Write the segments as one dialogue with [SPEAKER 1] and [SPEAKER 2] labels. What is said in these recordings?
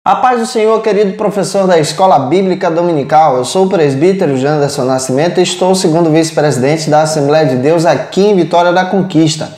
[SPEAKER 1] A paz do Senhor, querido professor da Escola Bíblica Dominical. Eu sou o presbítero Janderson Nascimento e estou segundo vice-presidente da Assembleia de Deus aqui em Vitória da Conquista,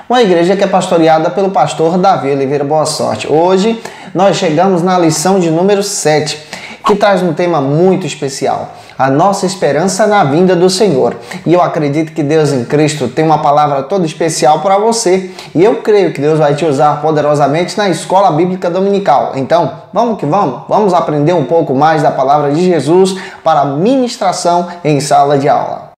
[SPEAKER 1] uma igreja que é pastoreada pelo pastor Davi Oliveira Boa Sorte. Hoje nós chegamos na lição de número 7, que traz um tema muito especial: a nossa esperança na vinda do Senhor. E eu acredito que Deus em Cristo tem uma palavra toda especial para você. E eu creio que Deus vai te usar poderosamente na Escola Bíblica Dominical. Então, vamos que vamos? Vamos aprender um pouco mais da palavra de Jesus para ministração em sala de aula.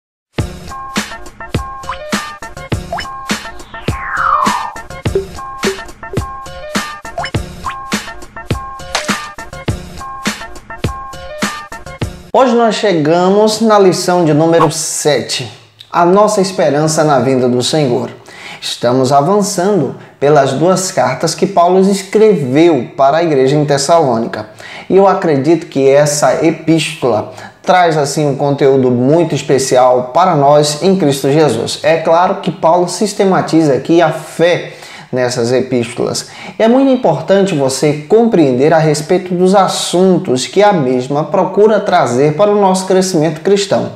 [SPEAKER 1] Hoje nós chegamos na lição de número 7, a nossa esperança na vinda do Senhor. Estamos avançando pelas duas cartas que Paulo escreveu para a igreja em Tessalônica. E eu acredito que essa epístola traz assim um conteúdo muito especial para nós em Cristo Jesus. É claro que Paulo sistematiza aqui a fé nessas epístolas. É muito importante você compreender a respeito dos assuntos que a mesma procura trazer para o nosso crescimento cristão.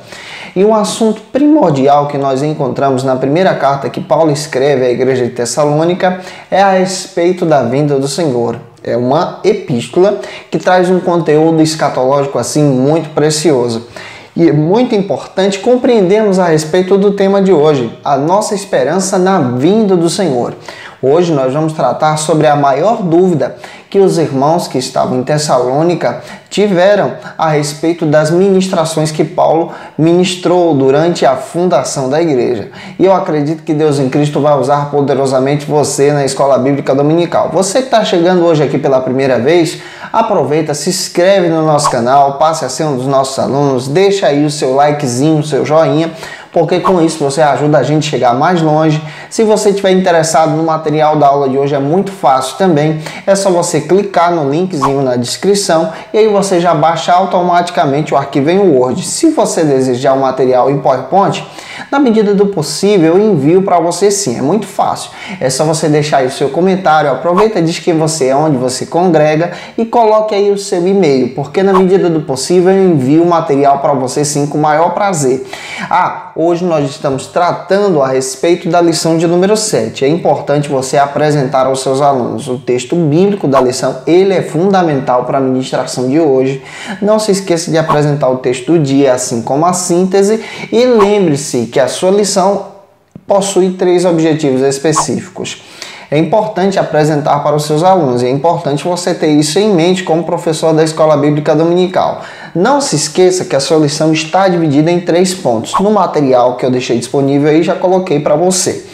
[SPEAKER 1] E um assunto primordial que nós encontramos na primeira carta que Paulo escreve à igreja de Tessalônica é a respeito da vinda do Senhor. É uma epístola que traz um conteúdo escatológico assim muito precioso. E é muito importante compreendermos a respeito do tema de hoje, a nossa esperança na vinda do Senhor. Hoje nós vamos tratar sobre a maior dúvida que os irmãos que estavam em Tessalônica tiveram a respeito das ministrações que Paulo ministrou durante a fundação da igreja. E eu acredito que Deus em Cristo vai usar poderosamente você na Escola Bíblica Dominical. Você que está chegando hoje aqui pela primeira vez, aproveita, se inscreve no nosso canal, passe a ser um dos nossos alunos, deixa aí o seu likezinho, o seu joinha, porque com isso você ajuda a gente a chegar mais longe. Se você estiver interessado no material da aula de hoje, é muito fácil também. É só você clicar no linkzinho na descrição e aí você já baixa automaticamente o arquivo em Word. Se você desejar o material em PowerPoint, na medida do possível eu envio para você sim. É muito fácil. É só você deixar aí o seu comentário, aproveita, diz quem você é, onde você congrega e coloque aí o seu e-mail, porque na medida do possível eu envio o material para você sim com o maior prazer. Hoje nós estamos tratando a respeito da lição de número 7. É importante você apresentar aos seus alunos o texto bíblico da lição. Ele é fundamental para a ministração de hoje. Não se esqueça de apresentar o texto do dia, assim como a síntese. E lembre-se que a sua lição possui 3 objetivos específicos. É importante apresentar para os seus alunos, e é importante você ter isso em mente como professor da Escola Bíblica Dominical. Não se esqueça que a sua lição está dividida em 3 pontos. No material que eu deixei disponível aí, já coloquei para você.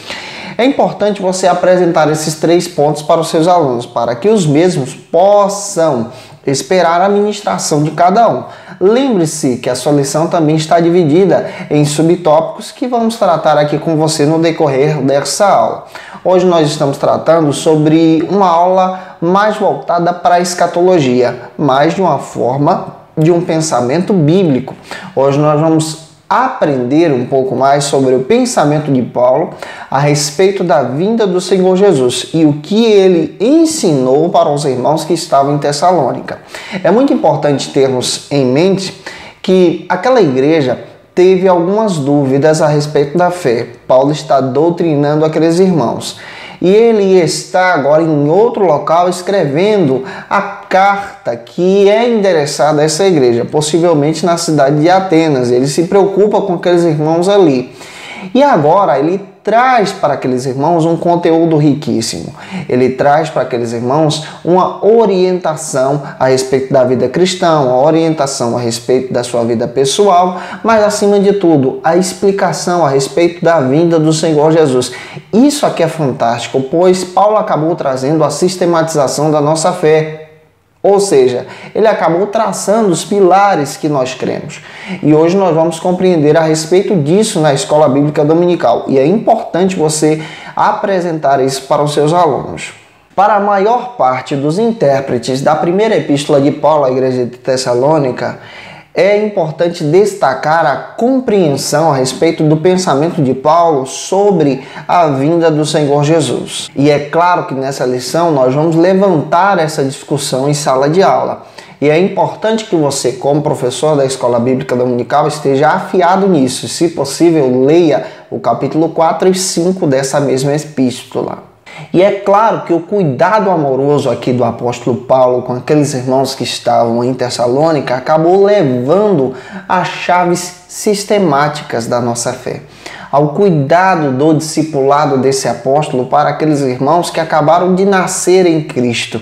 [SPEAKER 1] É importante você apresentar esses 3 pontos para os seus alunos, para que os mesmos possam esperar a ministração de cada um. Lembre-se que a sua lição também está dividida em subtópicos que vamos tratar aqui com você no decorrer dessa aula. Hoje nós estamos tratando sobre uma aula mais voltada para a escatologia, mais de uma forma de um pensamento bíblico. Hoje nós vamos aprender um pouco mais sobre o pensamento de Paulo a respeito da vinda do Senhor Jesus e o que ele ensinou para os irmãos que estavam em Tessalônica. É muito importante termos em mente que aquela igreja teve algumas dúvidas a respeito da fé. Paulo está doutrinando aqueles irmãos. E ele está agora em outro local escrevendo a carta que é endereçada a essa igreja, possivelmente na cidade de Atenas. Ele se preocupa com aqueles irmãos ali. E agora ele traz para aqueles irmãos um conteúdo riquíssimo. Ele traz para aqueles irmãos uma orientação a respeito da vida cristã, uma orientação a respeito da sua vida pessoal, mas acima de tudo, a explicação a respeito da vinda do Senhor Jesus. Isso aqui é fantástico, pois Paulo acabou trazendo a sistematização da nossa fé. Ou seja, ele acabou traçando os pilares que nós cremos. E hoje nós vamos compreender a respeito disso na Escola Bíblica Dominical. E é importante você apresentar isso para os seus alunos. Para a maior parte dos intérpretes da primeira epístola de Paulo à igreja de Tessalônica, é importante destacar a compreensão a respeito do pensamento de Paulo sobre a vinda do Senhor Jesus. E é claro que nessa lição nós vamos levantar essa discussão em sala de aula. E é importante que você, como professor da Escola Bíblica Dominical, esteja afiado nisso. Se possível, leia o capítulo 4 e 5 dessa mesma epístola. E é claro que o cuidado amoroso aqui do apóstolo Paulo com aqueles irmãos que estavam em Tessalônica acabou levando às chaves sistemáticas da nossa fé, ao cuidado do discipulado desse apóstolo para aqueles irmãos que acabaram de nascer em Cristo.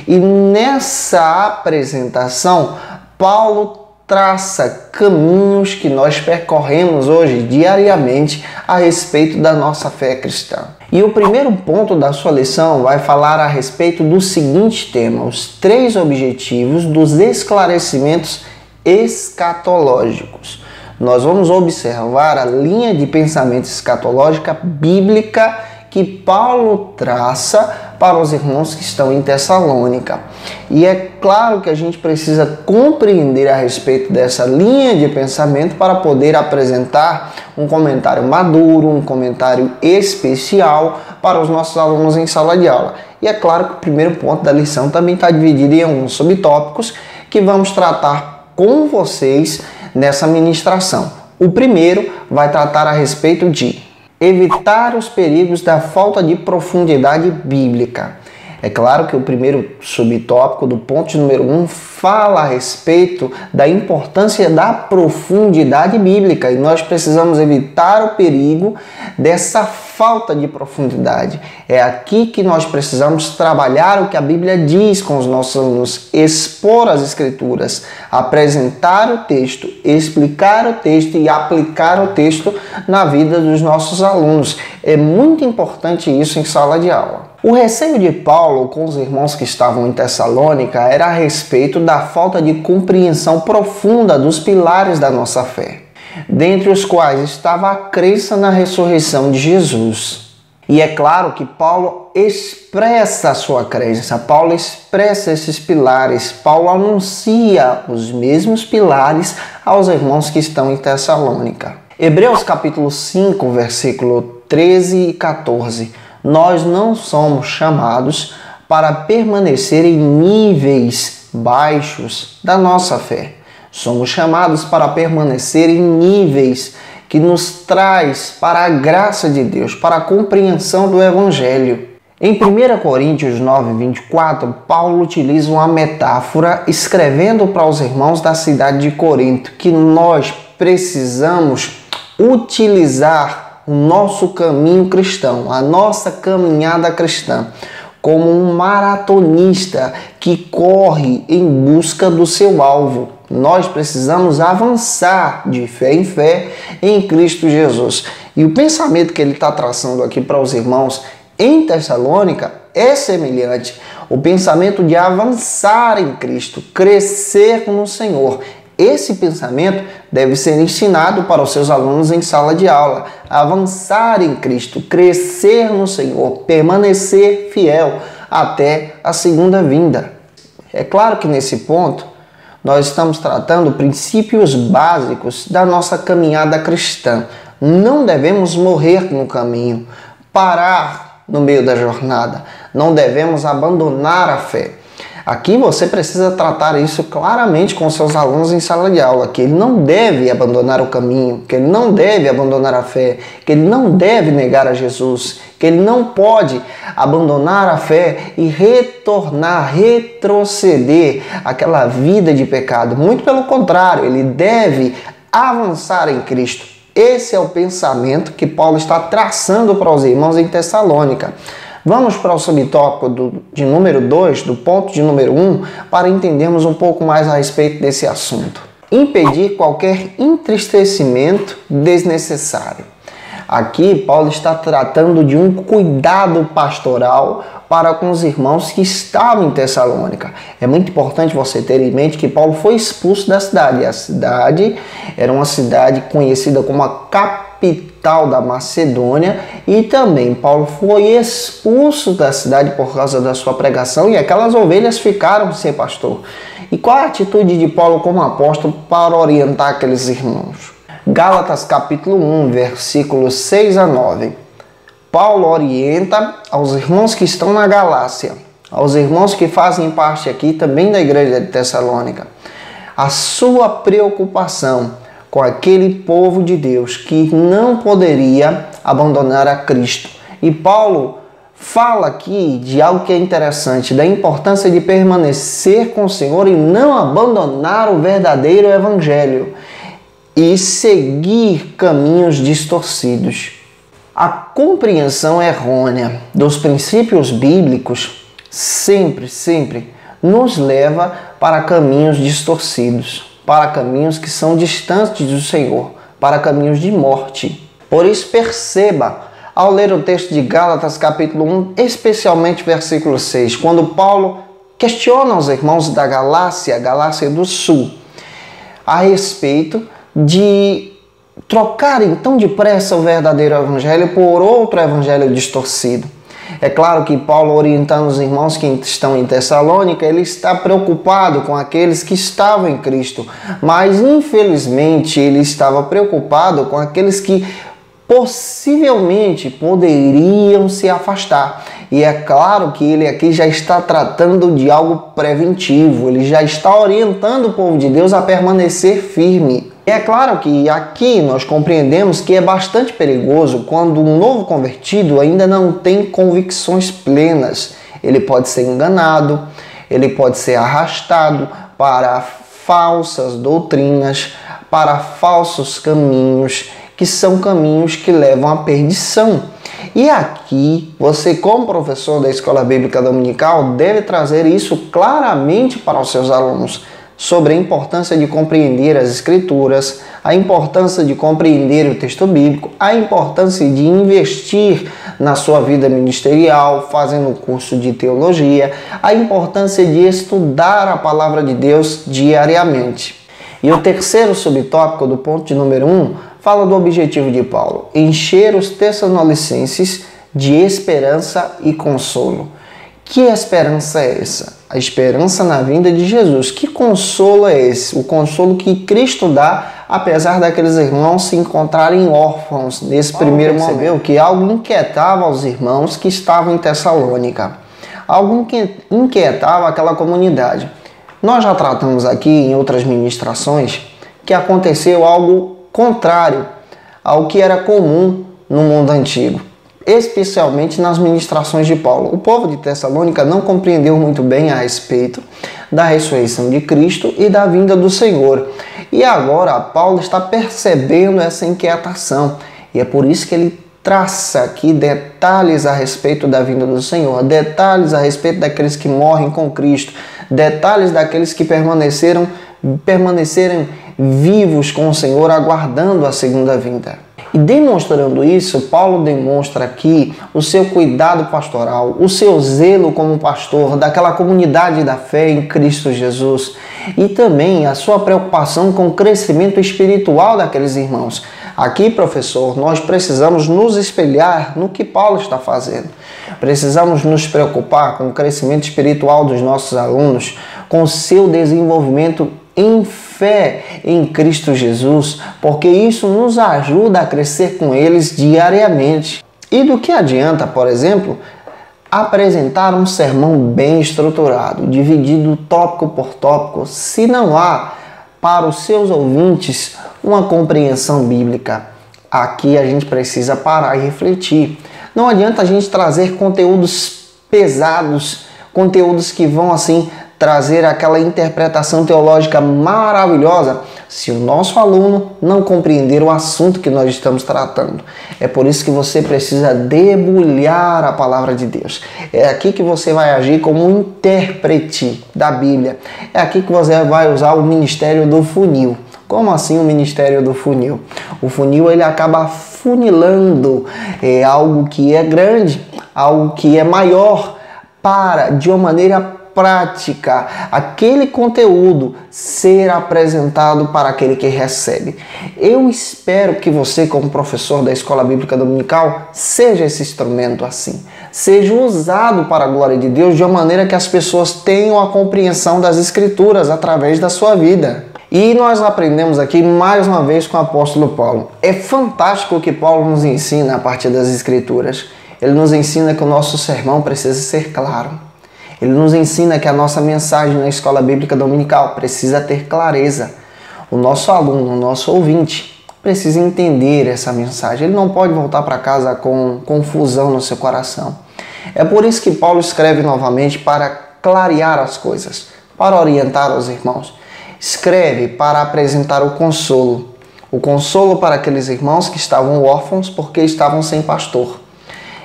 [SPEAKER 1] E nessa apresentação, Paulo traça caminhos que nós percorremos hoje diariamente a respeito da nossa fé cristã. E o primeiro ponto da sua lição vai falar a respeito do seguinte tema: os 3 objetivos dos esclarecimentos escatológicos. Nós vamos observar a linha de pensamento escatológica bíblica que Paulo traça para os irmãos que estão em Tessalônica. E é claro que a gente precisa compreender a respeito dessa linha de pensamento para poder apresentar um comentário maduro, um comentário especial para os nossos alunos em sala de aula. E é claro que o primeiro ponto da lição também está dividido em alguns subtópicos que vamos tratar com vocês nessa ministração. O primeiro vai tratar a respeito de evitar os perigos da falta de profundidade bíblica. É claro que o primeiro subtópico do ponto número 1 fala a respeito da importância da profundidade bíblica e nós precisamos evitar o perigo dessa falta de profundidade. É aqui que nós precisamos trabalhar o que a Bíblia diz com os nossos alunos, expor as Escrituras, apresentar o texto, explicar o texto e aplicar o texto na vida dos nossos alunos. É muito importante isso em sala de aula. O receio de Paulo com os irmãos que estavam em Tessalônica era a respeito da falta de compreensão profunda dos pilares da nossa fé, dentre os quais estava a crença na ressurreição de Jesus. E é claro que Paulo expressa a sua crença, Paulo expressa esses pilares, Paulo anuncia os mesmos pilares aos irmãos que estão em Tessalônica. Hebreus capítulo 5, versículo 13 e 14. Nós não somos chamados para permanecer em níveis baixos da nossa fé. Somos chamados para permanecer em níveis que nos traz para a graça de Deus, para a compreensão do Evangelho. Em 1 Coríntios 9, 24, Paulo utiliza uma metáfora escrevendo para os irmãos da cidade de Corinto que nós precisamos utilizar o nosso caminho cristão, a nossa caminhada cristã, como um maratonista que corre em busca do seu alvo. Nós precisamos avançar de fé em fé em Cristo Jesus. E o pensamento que ele está traçando aqui para os irmãos em Tessalônica é semelhante. O pensamento de avançar em Cristo, crescer no Senhor. Esse pensamento deve ser ensinado para os seus alunos em sala de aula. Avançar em Cristo, crescer no Senhor, permanecer fiel até a segunda vinda. É claro que nesse ponto nós estamos tratando princípios básicos da nossa caminhada cristã. Não devemos morrer no caminho, parar no meio da jornada. Não devemos abandonar a fé. Aqui você precisa tratar isso claramente com seus alunos em sala de aula, que ele não deve abandonar o caminho, que ele não deve abandonar a fé, que ele não deve negar a Jesus, que ele não pode abandonar a fé e retroceder àquela vida de pecado. Muito pelo contrário, ele deve avançar em Cristo. Esse é o pensamento que Paulo está traçando para os irmãos em Tessalônica. Vamos para o subtópico de número 2, do ponto de número 1, para entendermos um pouco mais a respeito desse assunto. Impedir qualquer entristecimento desnecessário. Aqui, Paulo está tratando de um cuidado pastoral para com os irmãos que estavam em Tessalônica. É muito importante você ter em mente que Paulo foi expulso da cidade. A cidade era uma cidade conhecida como a capital capital da Macedônia, e também Paulo foi expulso da cidade por causa da sua pregação, e aquelas ovelhas ficaram sem pastor. E qual a atitude de Paulo como apóstolo para orientar aqueles irmãos? Gálatas capítulo 1, versículos 6 a 9. Paulo orienta aos irmãos que estão na Galácia, aos irmãos que fazem parte aqui também da igreja de Tessalônica, a sua preocupação com aquele povo de Deus que não poderia abandonar a Cristo. E Paulo fala aqui de algo que é interessante, da importância de permanecer com o Senhor e não abandonar o verdadeiro evangelho e seguir caminhos distorcidos. A compreensão errônea dos princípios bíblicos sempre nos leva para caminhos distorcidos, para caminhos que são distantes do Senhor, para caminhos de morte. Por isso, perceba, ao ler o texto de Gálatas capítulo 1, especialmente versículo 6, quando Paulo questiona os irmãos da Galácia do Sul, a respeito de trocarem tão depressa o verdadeiro evangelho por outro evangelho distorcido. É claro que Paulo, orientando os irmãos que estão em Tessalônica, ele está preocupado com aqueles que estavam em Cristo, mas infelizmente ele estava preocupado com aqueles que possivelmente poderiam se afastar. E é claro que ele aqui já está tratando de algo preventivo, ele já está orientando o povo de Deus a permanecer firme. E é claro que aqui nós compreendemos que é bastante perigoso quando um novo convertido ainda não tem convicções plenas. Ele pode ser enganado, ele pode ser arrastado para falsas doutrinas, para falsos caminhos, que são caminhos que levam à perdição. E aqui, você como professor da Escola Bíblica Dominical deve trazer isso claramente para os seus alunos, sobre a importância de compreender as Escrituras, a importância de compreender o texto bíblico, a importância de investir na sua vida ministerial, fazendo um curso de teologia, a importância de estudar a palavra de Deus diariamente. E o terceiro subtópico do ponto de número 1 fala do objetivo de Paulo: encher os tessalonicenses de esperança e consolo. Que esperança é essa? A esperança na vinda de Jesus. Que consolo é esse? O consolo que Cristo dá, apesar daqueles irmãos se encontrarem órfãos nesse primeiro momento. Que algo inquietava os irmãos que estavam em Tessalônica. Algo que inquietava aquela comunidade. Nós já tratamos aqui em outras ministrações que aconteceu algo contrário ao que era comum no mundo antigo, especialmente nas ministrações de Paulo. O povo de Tessalônica não compreendeu muito bem a respeito da ressurreição de Cristo e da vinda do Senhor. E agora Paulo está percebendo essa inquietação. E é por isso que ele traça aqui detalhes a respeito da vinda do Senhor, detalhes a respeito daqueles que morrem com Cristo, detalhes daqueles que permaneceram vivos com o Senhor, aguardando a segunda vinda. E demonstrando isso, Paulo demonstra aqui o seu cuidado pastoral, o seu zelo como pastor daquela comunidade da fé em Cristo Jesus e também a sua preocupação com o crescimento espiritual daqueles irmãos. Aqui, professor, nós precisamos nos espelhar no que Paulo está fazendo. Precisamos nos preocupar com o crescimento espiritual dos nossos alunos, com o seu desenvolvimento em fé em Cristo Jesus, porque isso nos ajuda a crescer com eles diariamente. E do que adianta, por exemplo, apresentar um sermão bem estruturado, dividido tópico por tópico, se não há para os seus ouvintes uma compreensão bíblica? Aqui a gente precisa parar e refletir. Não adianta a gente trazer conteúdos pesados, conteúdos que vão assim trazer aquela interpretação teológica maravilhosa se o nosso aluno não compreender o assunto que nós estamos tratando. É por isso que você precisa debulhar a palavra de Deus. É aqui que você vai agir como um intérprete da Bíblia. É aqui que você vai usar o ministério do funil. Como assim o ministério do funil? O funil ele acaba funilando algo que é grande, algo que é maior, de uma maneira prática, aquele conteúdo ser apresentado para aquele que recebe. Eu espero que você, como professor da Escola Bíblica Dominical, seja esse instrumento assim. Seja usado para a glória de Deus de uma maneira que as pessoas tenham a compreensão das Escrituras através da sua vida. E nós aprendemos aqui mais uma vez com o apóstolo Paulo. É fantástico o que Paulo nos ensina a partir das Escrituras. Ele nos ensina que o nosso sermão precisa ser claro. Ele nos ensina que a nossa mensagem na Escola Bíblica Dominical precisa ter clareza. O nosso aluno, o nosso ouvinte, precisa entender essa mensagem. Ele não pode voltar para casa com confusão no seu coração. É por isso que Paulo escreve novamente para clarear as coisas, para orientar os irmãos. Escreve para apresentar o consolo para aqueles irmãos que estavam órfãos porque estavam sem pastor.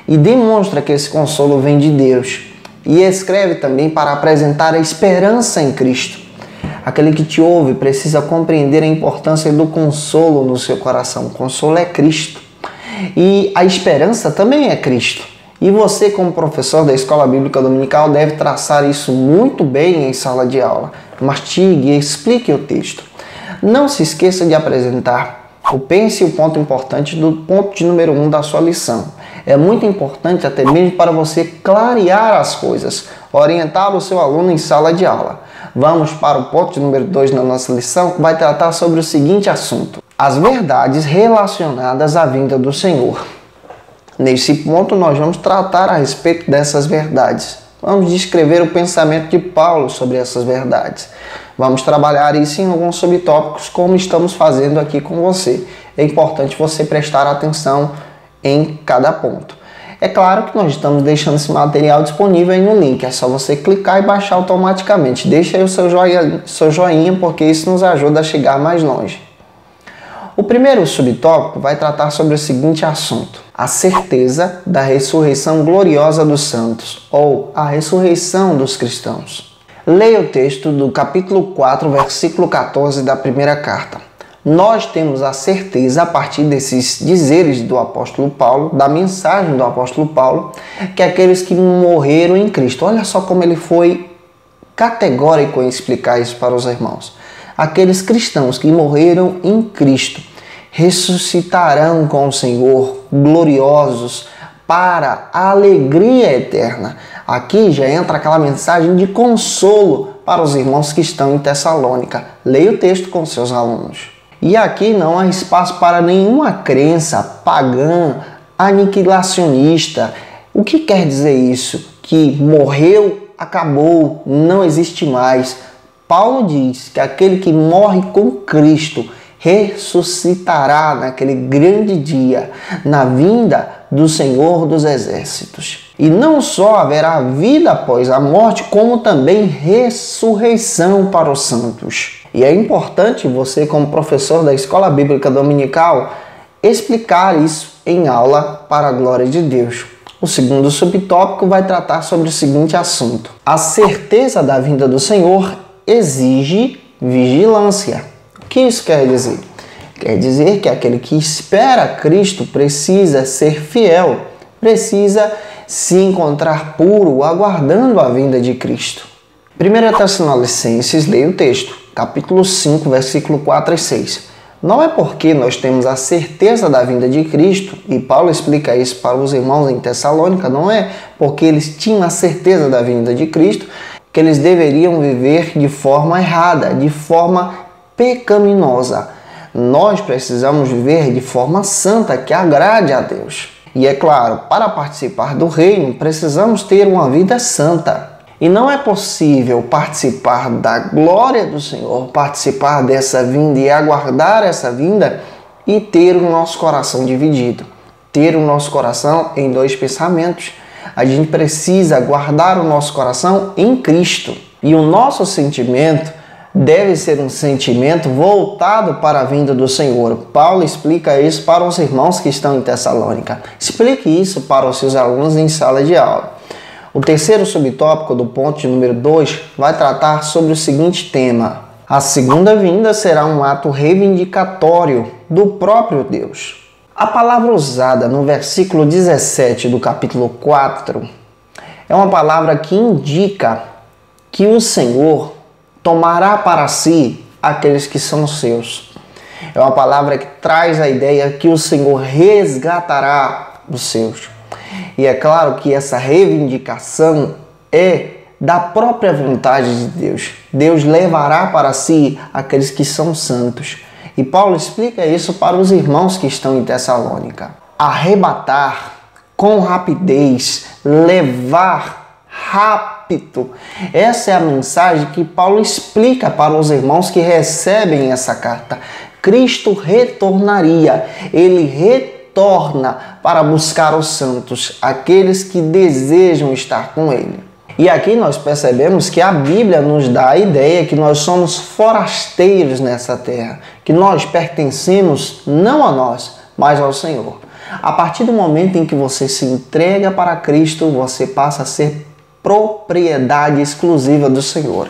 [SPEAKER 1] E demonstra que esse consolo vem de Deus. E escreve também para apresentar a esperança em Cristo. Aquele que te ouve precisa compreender a importância do consolo no seu coração. O consolo é Cristo. E a esperança também é Cristo. E você, como professor da Escola Bíblica Dominical, deve traçar isso muito bem em sala de aula. Mastigue e explique o texto. Não se esqueça de apresentar o pense e o ponto importante do ponto de número 1 da sua lição. É muito importante até mesmo para você clarear as coisas, orientar o seu aluno em sala de aula. Vamos para o ponto de número 2 na nossa lição, que vai tratar sobre o seguinte assunto: as verdades relacionadas à vinda do Senhor. Nesse ponto, nós vamos tratar a respeito dessas verdades. Vamos descrever o pensamento de Paulo sobre essas verdades. Vamos trabalhar isso em alguns subtópicos, como estamos fazendo aqui com você. É importante você prestar atenção em cada ponto. É claro que nós estamos deixando esse material disponível aí no link. É só você clicar e baixar automaticamente. Deixa aí o seu joinha, porque isso nos ajuda a chegar mais longe. O primeiro subtópico vai tratar sobre o seguinte assunto: a certeza da ressurreição gloriosa dos santos, ou a ressurreição dos cristãos. Leia o texto do capítulo 4, versículo 14 da primeira carta. Nós temos a certeza, a partir desses dizeres do apóstolo Paulo, da mensagem do apóstolo Paulo, que aqueles que morreram em Cristo, olha só como ele foi categórico em explicar isso para os irmãos. Aqueles cristãos que morreram em Cristo ressuscitarão com o Senhor, gloriosos, para a alegria eterna. Aqui já entra aquela mensagem de consolo para os irmãos que estão em Tessalônica. Leia o texto com seus alunos. E aqui não há espaço para nenhuma crença pagã, aniquilacionista. O que quer dizer isso? Que morreu, acabou, não existe mais. Paulo diz que aquele que morre com Cristo ressuscitará naquele grande dia, na vinda do Senhor dos Exércitos. E não só haverá vida após a morte, como também ressurreição para os santos. E é importante você, como professor da Escola Bíblica Dominical, explicar isso em aula para a glória de Deus. O segundo subtópico vai tratar sobre o seguinte assunto: a certeza da vinda do Senhor exige vigilância. O que isso quer dizer? Quer dizer que aquele que espera Cristo precisa ser fiel, precisa se encontrar puro, aguardando a vinda de Cristo. 1 Tessalonicenses, leia o texto, capítulo 5, versículo 4 e 6. Não é porque nós temos a certeza da vinda de Cristo, e Paulo explica isso para os irmãos em Tessalônica, não é porque eles tinham a certeza da vinda de Cristo que eles deveriam viver de forma errada, de forma pecaminosa. Nós precisamos viver de forma santa, que agrade a Deus. E é claro, para participar do reino, precisamos ter uma vida santa. E não é possível participar da glória do Senhor, participar dessa vinda e aguardar essa vinda e ter o nosso coração dividido. Ter o nosso coração em dois pensamentos. A gente precisa guardar o nosso coração em Cristo. E o nosso sentimento deve ser um sentimento voltado para a vinda do Senhor. Paulo explica isso para os irmãos que estão em Tessalônica. Explique isso para os seus alunos em sala de aula. O terceiro subtópico do ponto de número 2 vai tratar sobre o seguinte tema: a segunda vinda será um ato reivindicatório do próprio Deus. A palavra usada no versículo 17 do capítulo 4 é uma palavra que indica que o Senhor tomará para si aqueles que são seus. É uma palavra que traz a ideia que o Senhor resgatará os seus. E é claro que essa reivindicação é da própria vontade de Deus. Deus levará para si aqueles que são santos. E Paulo explica isso para os irmãos que estão em Tessalônica. Arrebatar com rapidez, levar rápido. Essa é a mensagem que Paulo explica para os irmãos que recebem essa carta. Cristo retornaria, ele retorna para buscar os santos, aqueles que desejam estar com ele. E aqui nós percebemos que a Bíblia nos dá a ideia que nós somos forasteiros nessa terra, que nós pertencemos não a nós, mas ao Senhor. A partir do momento em que você se entrega para Cristo, você passa a ser propriedade exclusiva do Senhor.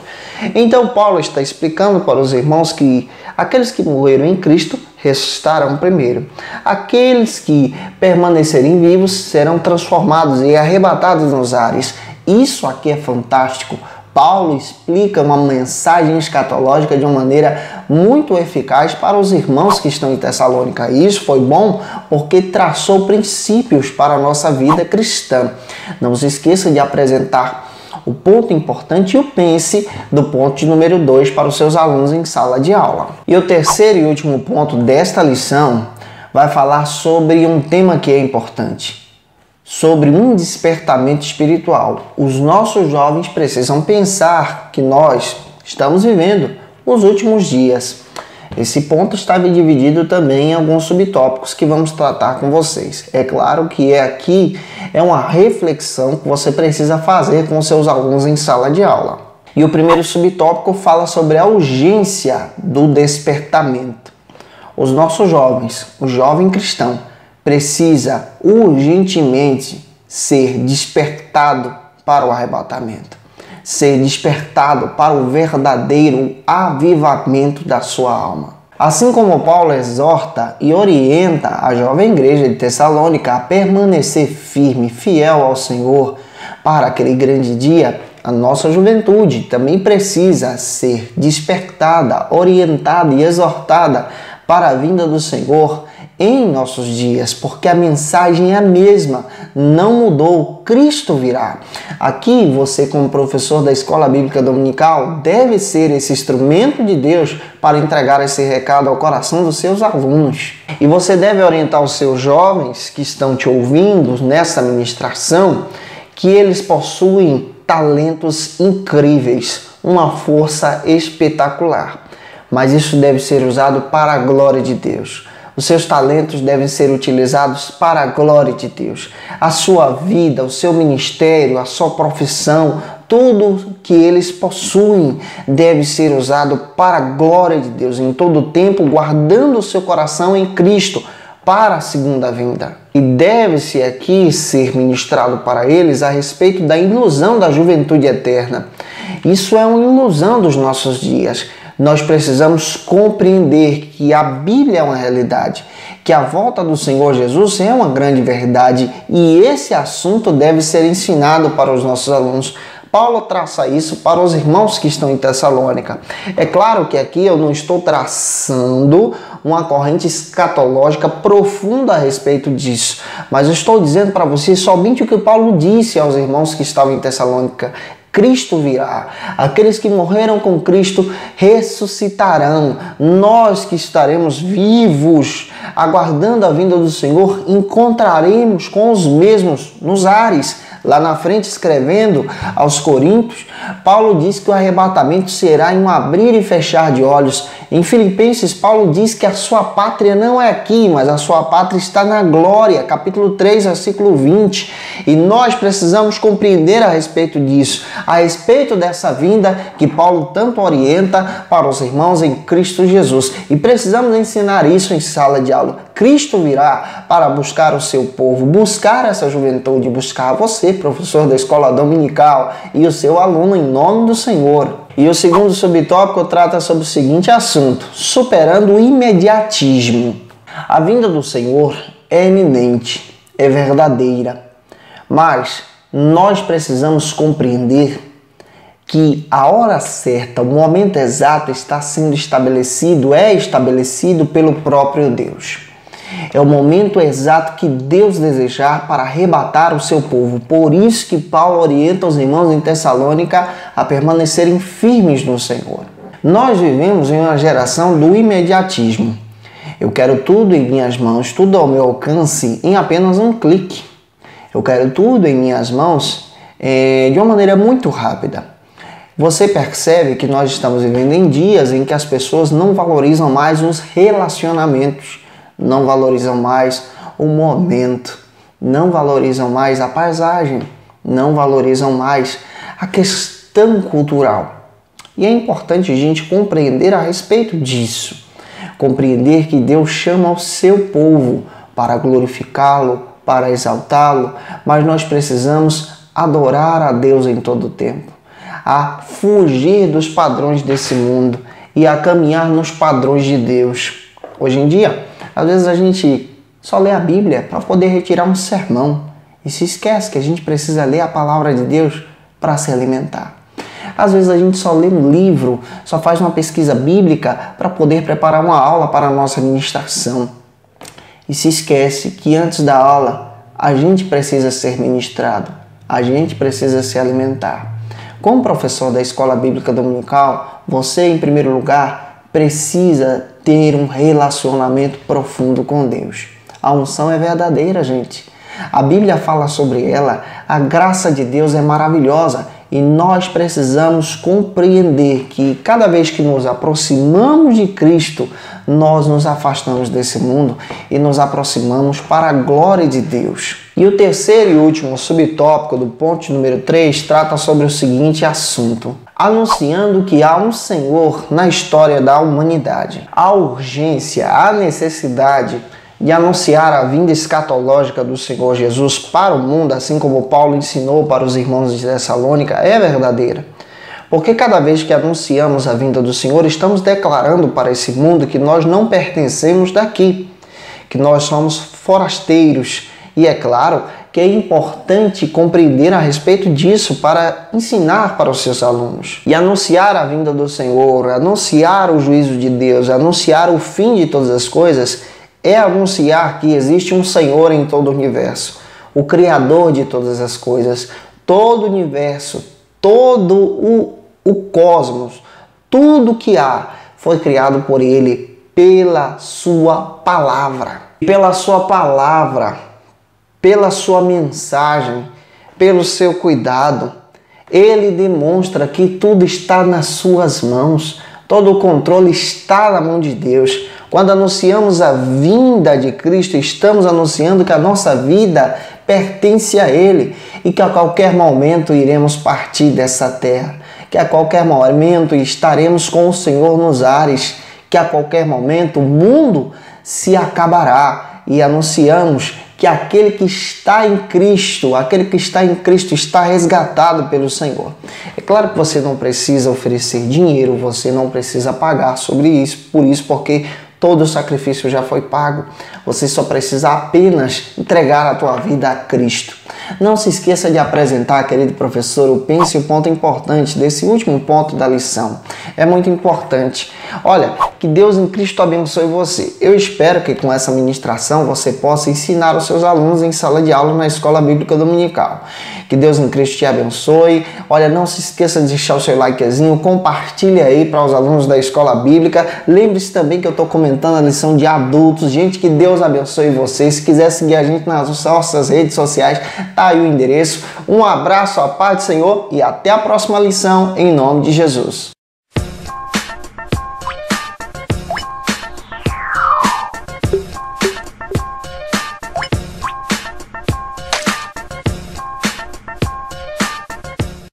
[SPEAKER 1] Então Paulo está explicando para os irmãos que aqueles que morreram em Cristo ressuscitarão primeiro. Aqueles que permanecerem vivos serão transformados e arrebatados nos ares. Isso aqui é fantástico. Paulo explica uma mensagem escatológica de uma maneira muito eficaz para os irmãos que estão em Tessalônica. E isso foi bom porque traçou princípios para a nossa vida cristã. Não se esqueça de apresentar o ponto importante e o pense do ponto de número 2 para os seus alunos em sala de aula. E o terceiro e último ponto desta lição vai falar sobre um tema que é importante. Sobre um despertamento espiritual. Os nossos jovens precisam pensar que nós estamos vivendo os últimos dias. Esse ponto está dividido também em alguns subtópicos que vamos tratar com vocês. É claro que aqui é uma reflexão que você precisa fazer com seus alunos em sala de aula. E o primeiro subtópico fala sobre a urgência do despertamento. Os nossos jovens, o jovem cristão, precisa urgentemente ser despertado para o arrebatamento, ser despertado para o verdadeiro avivamento da sua alma. Assim como Paulo exorta e orienta a jovem igreja de Tessalônica a permanecer firme, fiel ao Senhor para aquele grande dia, a nossa juventude também precisa ser despertada, orientada e exortada para a vinda do Senhor em nossos dias, porque a mensagem é a mesma, não mudou, Cristo virá. Aqui você, como professor da Escola Bíblica Dominical, deve ser esse instrumento de Deus para entregar esse recado ao coração dos seus alunos. E você deve orientar os seus jovens que estão te ouvindo nessa ministração, que eles possuem talentos incríveis, uma força espetacular. Mas isso deve ser usado para a glória de Deus. Os seus talentos devem ser utilizados para a glória de Deus. A sua vida, o seu ministério, a sua profissão, tudo que eles possuem deve ser usado para a glória de Deus em todo o tempo, guardando o seu coração em Cristo para a segunda vinda. E deve-se aqui ser ministrado para eles a respeito da ilusão da juventude eterna. Isso é uma ilusão dos nossos dias. Nós precisamos compreender que a Bíblia é uma realidade, que a volta do Senhor Jesus é uma grande verdade e esse assunto deve ser ensinado para os nossos alunos. Paulo traça isso para os irmãos que estão em Tessalônica. É claro que aqui eu não estou traçando uma corrente escatológica profunda a respeito disso, mas eu estou dizendo para vocês somente o que Paulo disse aos irmãos que estavam em Tessalônica. Cristo virá. Aqueles que morreram com Cristo ressuscitarão. Nós que estaremos vivos, aguardando a vinda do Senhor, encontraremos com os mesmos nos ares. Lá na frente, escrevendo aos Coríntios, Paulo diz que o arrebatamento será em um abrir e fechar de olhos. Em Filipenses, Paulo diz que a sua pátria não é aqui, mas a sua pátria está na glória. Capítulo 3, versículo 20. E nós precisamos compreender a respeito disso, a respeito dessa vinda que Paulo tanto orienta para os irmãos em Cristo Jesus. E precisamos ensinar isso em sala de aula. Cristo virá para buscar o seu povo, buscar essa juventude, buscar você, professor da escola dominical, e o seu aluno em nome do Senhor. E o segundo subtópico trata sobre o seguinte assunto: superando o imediatismo. A vinda do Senhor é iminente, é verdadeira, mas nós precisamos compreender que a hora certa, o momento exato está sendo estabelecido pelo próprio Deus. É o momento exato que Deus desejar para arrebatar o seu povo. Por isso que Paulo orienta os irmãos em Tessalônica a permanecerem firmes no Senhor. Nós vivemos em uma geração do imediatismo. Eu quero tudo em minhas mãos, tudo ao meu alcance em apenas um clique. Eu quero tudo em minhas mãos de uma maneira muito rápida. Você percebe que nós estamos vivendo em dias em que as pessoas não valorizam mais os relacionamentos, não valorizam mais o momento, não valorizam mais a paisagem, não valorizam mais a questão cultural. E é importante a gente compreender a respeito disso. Compreender que Deus chama o seu povo para glorificá-lo, para exaltá-lo, mas nós precisamos adorar a Deus em todo o tempo, a fugir dos padrões desse mundo e a caminhar nos padrões de Deus. Hoje em dia, às vezes a gente só lê a Bíblia para poder retirar um sermão e se esquece que a gente precisa ler a palavra de Deus para se alimentar. Às vezes a gente só lê um livro, só faz uma pesquisa bíblica para poder preparar uma aula para a nossa ministração. E se esquece que antes da aula a gente precisa ser ministrado, a gente precisa se alimentar. Como professor da Escola Bíblica Dominical, você, em primeiro lugar, precisa ter um relacionamento profundo com Deus. A unção é verdadeira, gente. A Bíblia fala sobre ela, a graça de Deus é maravilhosa e nós precisamos compreender que cada vez que nos aproximamos de Cristo, nós nos afastamos desse mundo e nos aproximamos para a glória de Deus. E o terceiro e último subtópico do ponto número 3 trata sobre o seguinte assunto: anunciando que há um Senhor na história da humanidade. A urgência, a necessidade de anunciar a vinda escatológica do Senhor Jesus para o mundo, assim como Paulo ensinou para os irmãos de Tessalônica, é verdadeira. Porque cada vez que anunciamos a vinda do Senhor, estamos declarando para esse mundo que nós não pertencemos daqui, que nós somos forasteiros. E é claro que é importante compreender a respeito disso para ensinar para os seus alunos. E anunciar a vinda do Senhor, anunciar o juízo de Deus, anunciar o fim de todas as coisas, é anunciar que existe um Senhor em todo o universo, o Criador de todas as coisas, todo o universo, todo o cosmos, tudo que há foi criado por Ele, pela sua palavra. Pela sua palavra, pela sua mensagem, pelo seu cuidado, Ele demonstra que tudo está nas suas mãos, todo o controle está na mão de Deus. Quando anunciamos a vinda de Cristo, estamos anunciando que a nossa vida pertence a Ele e que a qualquer momento iremos partir dessa terra, que a qualquer momento estaremos com o Senhor nos ares, que a qualquer momento o mundo se acabará, e anunciamos que aquele que está em Cristo está resgatado pelo Senhor. É claro que você não precisa oferecer dinheiro, você não precisa pagar sobre isso, porque todo o sacrifício já foi pago. Você só precisa apenas entregar a tua vida a Cristo. Não se esqueça de apresentar, querido professor, o pense o ponto importante desse último ponto da lição. É muito importante. Olha, que Deus em Cristo abençoe você. Eu espero que com essa ministração você possa ensinar os seus alunos em sala de aula na Escola Bíblica Dominical. Que Deus em Cristo te abençoe. Olha, não se esqueça de deixar o seu likezinho, compartilhe aí para os alunos da Escola Bíblica. Lembre-se também que eu estou comentando a lição de adultos. Gente, que Deus abençoe vocês. Se quiser seguir a gente nas nossas redes sociais, tá aí o endereço. Um abraço, a paz do Senhor e até a próxima lição, em nome de Jesus.